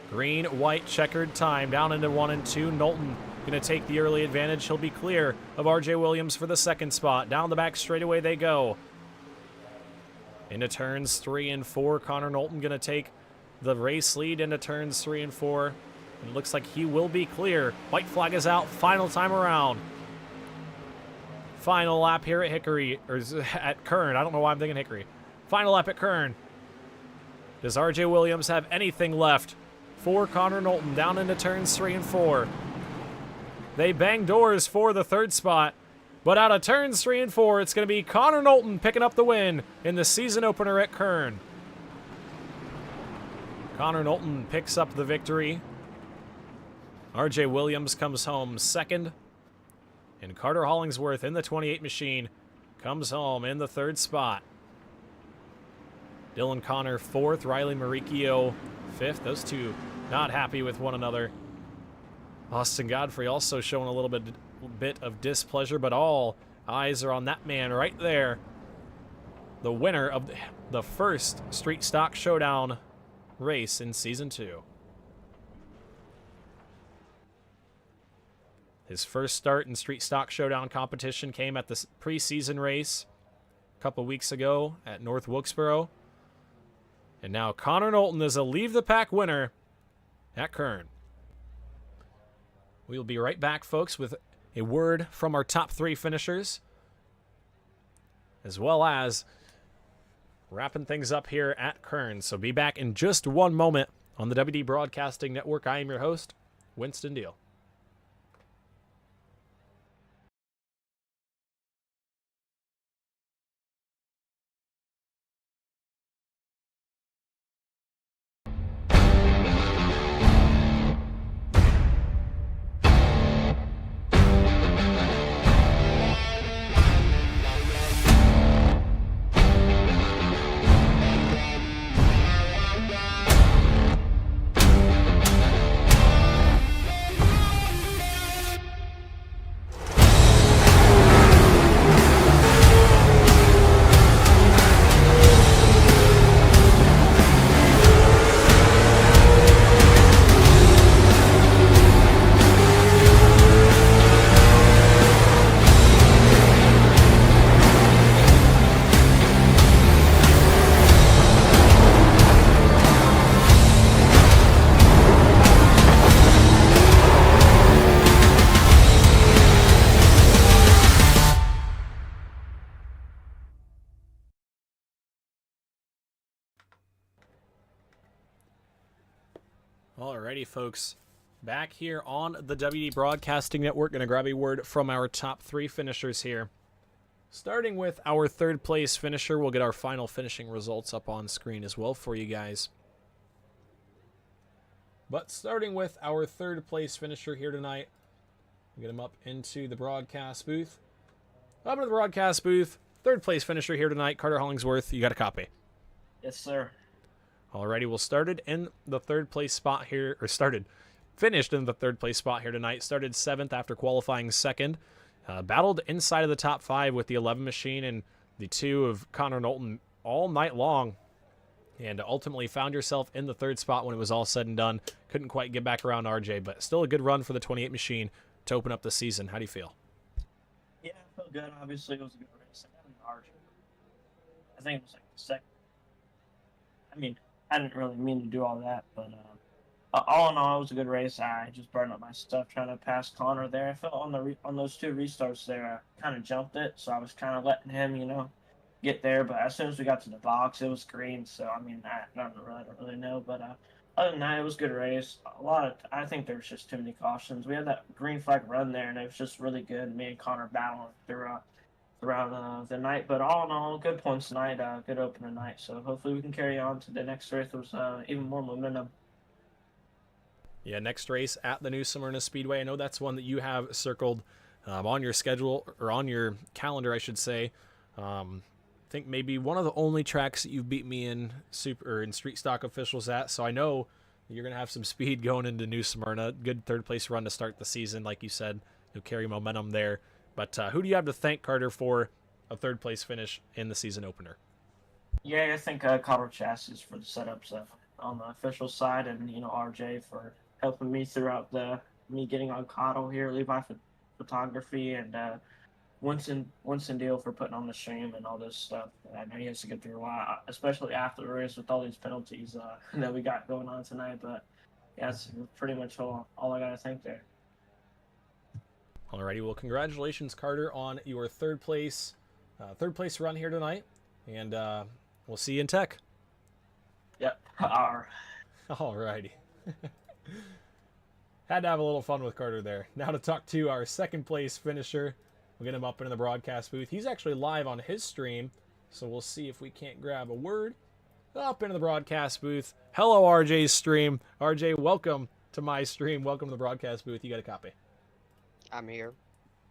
Green, white, checkered time. Down into 1 and 2. Knowlton going to take the early advantage. He'll be clear of RJ Williams for the second spot. Down the back straightaway they go. Into turns 3 and 4. Connor Knowlton going to take the race lead into turns 3 and 4. And it looks like he will be clear. White flag is out. Final time around. Final lap here at Hickory, or at Kern. I don't know why I'm thinking Hickory. Final lap at Kern. Does RJ Williams have anything left for Connor Knowlton down into turns 3 and 4? They bang doors for the third spot, but out of turns 3 and 4, it's going to be Connor Knowlton picking up the win in the season opener at Kern. Connor Knowlton picks up the victory. RJ Williams comes home second. And Carter Hollingsworth in the 28 machine comes home in the third spot. Dylan Connor fourth, Riley Maricchio fifth. Those two not happy with one another. Austin Godfrey also showing a little bit of displeasure, but all eyes are on that man right there. The winner of the first Street Stock Showdown race in Season 2. His first start in Street Stock Showdown competition came at the preseason race a couple weeks ago at North Wilkesboro. And now Connor Knowlton is a Leave the Pack winner at Kern. We'll be right back, folks, with a word from our top 3 finishers, as well as wrapping things up here at Kern. So be back in just one moment on the WD Broadcasting Network. I am your host, Winston Deal. Alrighty, folks. Back here on the WD Broadcasting Network, going to grab a word from our top 3 finishers here. Starting with our third place finisher, we'll get our final finishing results up on screen as well for you guys. But starting with our third place finisher here tonight, we'll get him up into the broadcast booth. Up into the broadcast booth, third place finisher here tonight, Carter Hollingsworth. You got a copy? Yes, sir. Alrighty, well, started in the third place spot here, or finished in the third place spot here tonight. Started 7th after qualifying 2nd. Battled inside of the top 5 with the 11 machine and the 2 of Connor Knowlton all night long. And ultimately found yourself in the 3rd spot when it was all said and done. Couldn't quite get back around RJ, but still a good run for the 28 machine to open up the season. How do you feel? Yeah, I felt good. Obviously, it was a good race. I got an RJ. I think it was like the second. I mean, I didn't really mean to do all that, but all in all, it was a good race. I just burned up my stuff trying to pass Connor there. I felt on those 2 restarts there, I kind of jumped it, so I was kind of letting him, get there. But as soon as we got to the box, it was green. So I mean, I don't really know. But other than that, it was a good race. I think there was just too many cautions. We had that green flag run there, and it was just really good. Me and Connor battling throughout the night. But all in all, good points tonight. Good opener night. So hopefully we can carry on to the next race with even more momentum. Yeah, next race at the New Smyrna Speedway. I know that's one that you have circled on your schedule, or on your calendar, I should say. I think maybe one of the only tracks that you've beat me in street stock officials at. So I know you're going to have some speed going into New Smyrna. Good third place run to start the season. Like you said, you'll carry momentum there. But who do you have to thank, Carter, for a third place finish in the season opener? Yeah, I think Connor Chassis for the setups on the official side, and RJ for helping me throughout me getting on Cottle here, Levi Photography, and Winston Deal for putting on the stream and all this stuff. I know he has to get through a lot, especially after the race with all these penalties that we got going on tonight. But yeah, that's pretty much all I got to think there. Alrighty, well, congratulations, Carter, on your third place run here tonight, and we'll see you in tech. Yep. Alrighty. Had to have a little fun with Carter there. Now to talk to our second place finisher. We'll get him up into the broadcast booth. He's actually live on his stream, so we'll see if we can't grab a word. Up into the broadcast booth. Hello, RJ's stream. RJ, welcome to my stream. Welcome to the broadcast booth. You got a copy? I'm here.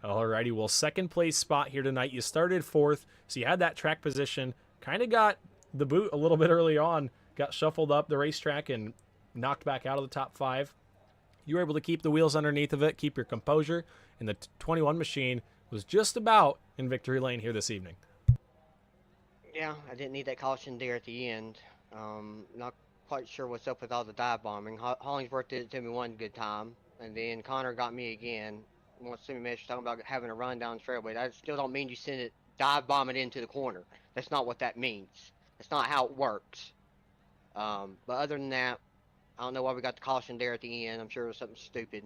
Alrighty, well, second place spot here tonight. You started 4th, so you had that track position. Kind of got the boot a little bit early on. Got shuffled up the racetrack and knocked back out of the top 5. You were able to keep the wheels underneath of it, keep your composure, and the 21 machine was just about in victory lane here this evening. Yeah, I didn't need that caution there at the end. Not quite sure what's up with all the dive bombing. Hollingsworth did it to me one good time, and then Connor got me again. Once Simi Mesh talking about having a run down the fairway, that still don't mean you send it, dive bomb it into the corner. That's not what that means. That's not how it works. But other than that, I don't know why we got the caution there at the end. I'm sure it was something stupid.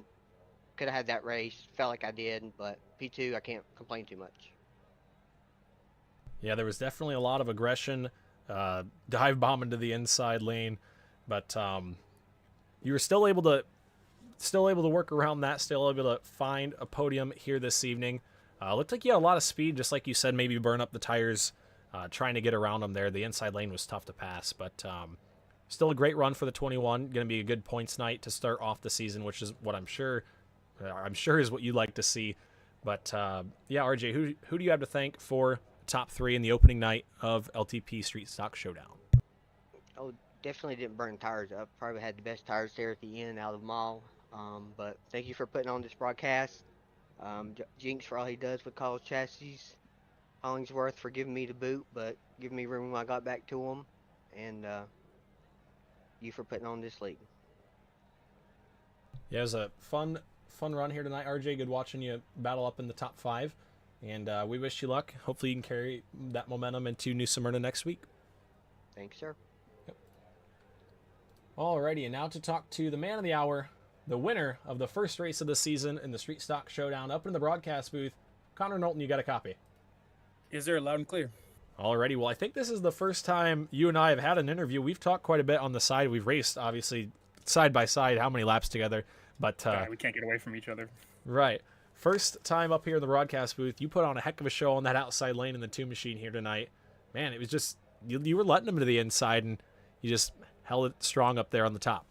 Could have had that race. Felt like I did, but P2, I can't complain too much. Yeah, there was definitely a lot of aggression, dive bomb into the inside lane, but you were still able to work around that, still able to find a podium here this evening. Looked like you had a lot of speed, just like you said, maybe burn up the tires trying to get around them there. The inside lane was tough to pass, but still a great run for the 21. Going to be a good points night to start off the season, which is what I'm sure is what you'd like to see. But yeah, RJ, who do you have to thank for top 3 in the opening night of LTP Street Stock Showdown? Oh, definitely didn't burn tires up. Probably had the best tires there at the end out of them all. But thank you for putting on this broadcast. Jinx for all he does with Cause Chassis. Hollingsworth for giving me the boot, but giving me room when I got back to him. And you for putting on this league. Yeah, it was a fun run here tonight, RJ. Good watching you battle up in the top 5. And we wish you luck. Hopefully you can carry that momentum into New Smyrna next week. Thanks, sir. Yep. Alrighty, and now to talk to the man of the hour, the winner of the first race of the season in the Street Stock Showdown, up in the broadcast booth. Connor Knowlton, you got a copy? Is there loud and clear? Alrighty, well, I think this is the first time you and I have had an interview. We've talked quite a bit on the side. We've raced, obviously, side by side, how many laps together. But we can't get away from each other. right. First time up here in the broadcast booth, you put on a heck of a show on that outside lane in the 2 machine here tonight. Man, it was just, you were letting them to the inside, and you just held it strong up there on the top.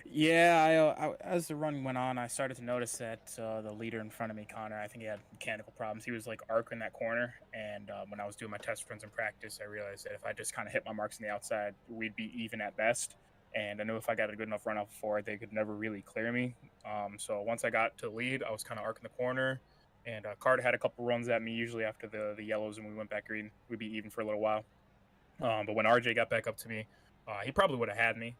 Yeah, as the run went on, I started to notice that the leader in front of me, Connor, I think he had mechanical problems. He was like arcing that corner, and when I was doing my test runs in practice, I realized that if I just kind of hit my marks on the outside, we'd be even at best. And I knew if I got a good enough run off before, they could never really clear me. So once I got to the lead, I was kind of arcing the corner, and Carter had a couple runs at me, usually after the yellows, and we went back green. We'd be even for a little while. But when RJ got back up to me, he probably would have had me.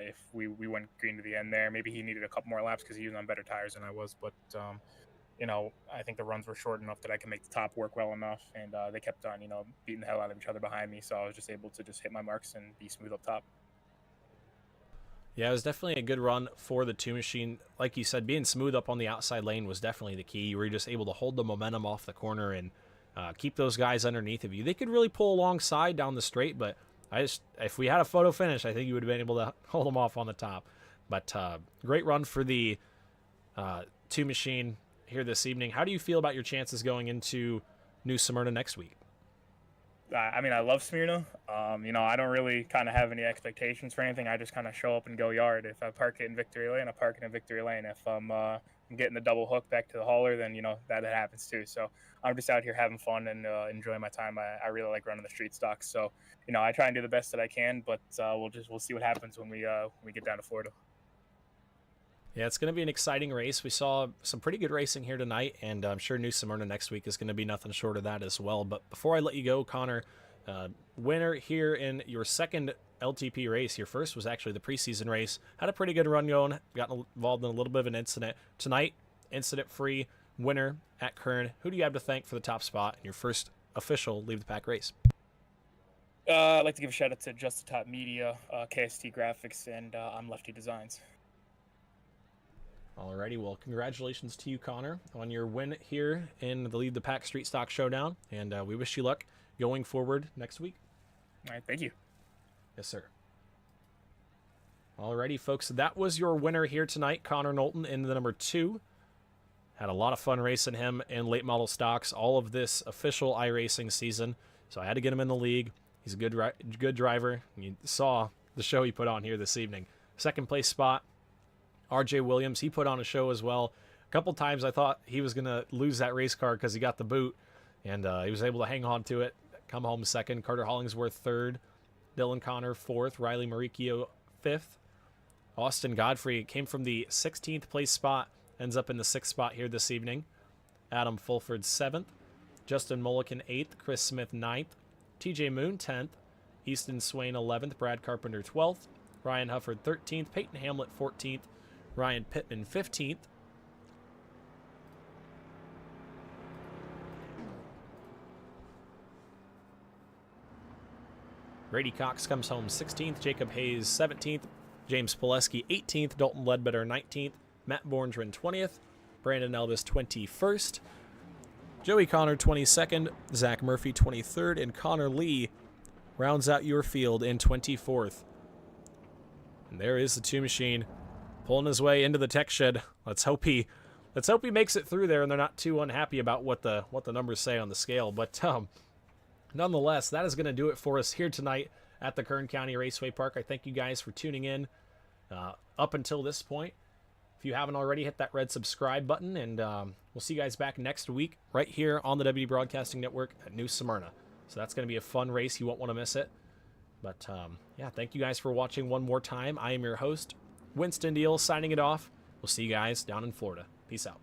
If we went green to the end there. Maybe he needed a couple more laps because he was on better tires than I was. But, I think the runs were short enough that I can make the top work well enough. And they kept on, beating the hell out of each other behind me. So I was just able to just hit my marks and be smooth up top. Yeah, it was definitely a good run for the 2 machine. Like you said, being smooth up on the outside lane was definitely the key. You were just able to hold the momentum off the corner and keep those guys underneath of you. They could really pull alongside down the straight, but if we had a photo finish, I think you would have been able to hold them off on the top. But great run for the 2 machine here this evening. How do you feel about your chances going into New Smyrna next week? I mean, I love Smyrna. I don't really kind of have any expectations for anything. I just kind of show up and go yard. If I park it in Victory Lane, I park it in Victory Lane. If I'm getting the double hook back to the hauler, then, that happens too. So I'm just out here having fun and enjoying my time. I really like running the street stocks. So, I try and do the best that I can, but we'll see what happens when we get down to Florida. Yeah, it's going to be an exciting race. We saw some pretty good racing here tonight, and I'm sure New Smyrna next week is going to be nothing short of that as well. But before I let you go, Connor, winner here in your second LTP race. Your first was actually the preseason race. Had a pretty good run going. Got involved in a little bit of an incident. Tonight, incident-free winner at Kern. Who do you have to thank for the top spot in your first official Leave the Pack race? I'd like to give a shout out to Just the Top Media, KST Graphics, and I'm Lefty Designs. Alrighty, well, congratulations to you, Connor, on your win here in the Lead the Pack Street Stock Showdown, and we wish you luck going forward next week. All right, thank you. Yes, sir. Alrighty, folks, that was your winner here tonight, Connor Knowlton in the number 2. Had a lot of fun racing him in late model stocks, all of this official iRacing season, so I had to get him in the league. He's a good driver. You saw the show he put on here this evening. Second place spot, RJ Williams. He put on a show as well. A couple times I thought he was going to lose that race car because he got the boot, and he was able to hang on to it, come home second. Carter Hollingsworth third. Dylan Connor fourth. Riley Maricchio fifth. Austin Godfrey came from the 16th place spot, ends up in the 6th spot here this evening. Adam Fulford 7th. Justin Mullican 8th. Chris Smith 9th. TJ Moon 10th. Easton Swain 11th. Brad Carpenter 12th. Ryan Hufford 13th. Peyton Hamlet 14th. Ryan Pittman 15th. Brady Cox comes home 16th. Jacob Hayes 17th. James Pileski 18th. Dalton Ledbetter 19th. Matt Borndren 20th. Brandon Elvis 21st. Joey Connor 22nd. Zach Murphy 23rd. And Connor Lee rounds out your field in 24th. And there is the 2 machine pulling his way into the tech shed. Let's hope he makes it through there and they're not too unhappy about what the numbers say on the scale. But nonetheless, that is going to do it for us here tonight at the Kern County Raceway Park. I thank you guys for tuning in up until this point. If you haven't already, hit that red subscribe button, and we'll see you guys back next week right here on the WD Broadcasting Network at New Smyrna. So that's going to be a fun race. You won't want to miss it. But, yeah, thank you guys for watching one more time. I am your host, Winston Deal, signing it off. We'll see you guys down in Florida. Peace out.